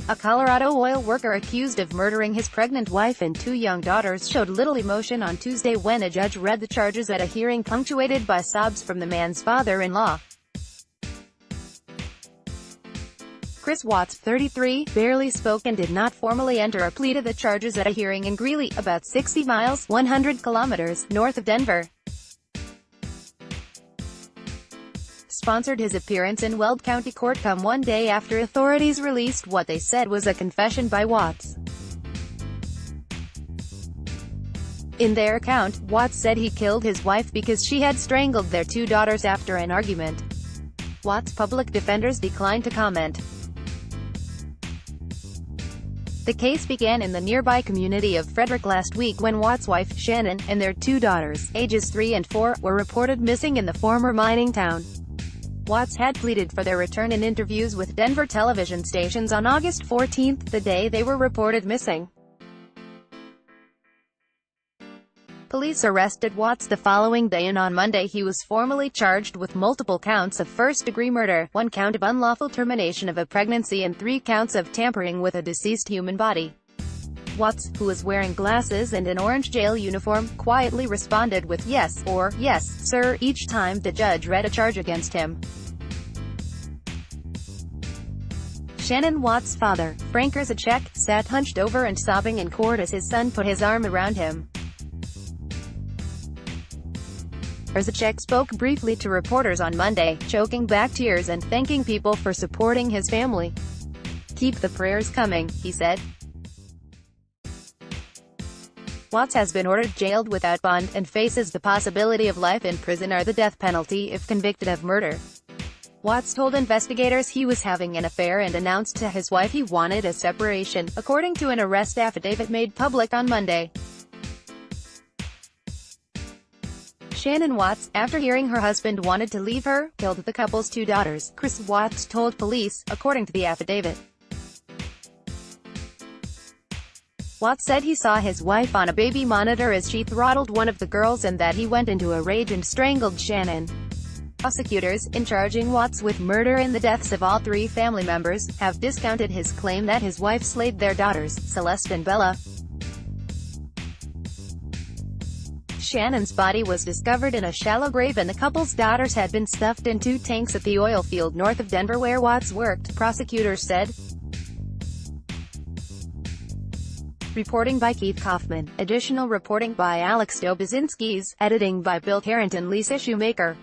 A Colorado oil worker accused of murdering his pregnant wife and two young daughters showed little emotion on Tuesday when a judge read the charges at a hearing punctuated by sobs from the man's father-in-law. Chris Watts, 33, barely spoke and did not formally enter a plea to the charges at a hearing in Greeley, about 60 miles 100 kilometers north of Denver. Sponsored his appearance in Weld County Court come one day after authorities released what they said was a confession by Watts. In their account, Watts said he killed his wife because she had strangled their two daughters after an argument. Watts' public defenders declined to comment. The case began in the nearby community of Frederick last week when Watts' wife, Shannon, and their two daughters, ages 3 and 4, were reported missing in the former mining town. Watts had pleaded for their return in interviews with Denver television stations on August 14, the day they were reported missing. Police arrested Watts the following day, and on Monday he was formally charged with multiple counts of first-degree murder, 1 count of unlawful termination of a pregnancy and 3 counts of tampering with a deceased human body. Watts, who was wearing glasses and an orange jail uniform, quietly responded with "yes" or "yes, sir" each time the judge read a charge against him. Shannon Watts' father, Frank Rzaczek, sat hunched over and sobbing in court as his son put his arm around him. Rzaczek spoke briefly to reporters on Monday, choking back tears and thanking people for supporting his family. "Keep the prayers coming," he said. Watts has been ordered jailed without bond, and faces the possibility of life in prison or the death penalty if convicted of murder. Watts told investigators he was having an affair and announced to his wife he wanted a separation, according to an arrest affidavit made public on Monday. Shannon Watts, after hearing her husband wanted to leave her, killed the couple's two daughters, Chris Watts told police, according to the affidavit. Watts said he saw his wife on a baby monitor as she throttled one of the girls and that he went into a rage and strangled Shannon. Prosecutors, in charging Watts with murder and the deaths of all 3 family members, have discounted his claim that his wife slayed their daughters, Celeste and Bella. Shannon's body was discovered in a shallow grave and the couple's daughters had been stuffed in 2 tanks at the oil field north of Denver where Watts worked, prosecutors said. Reporting by Keith Kaufman. Additional reporting by Alex Dobozinskis. Editing by Bill Carrington, Lisa Shoemaker.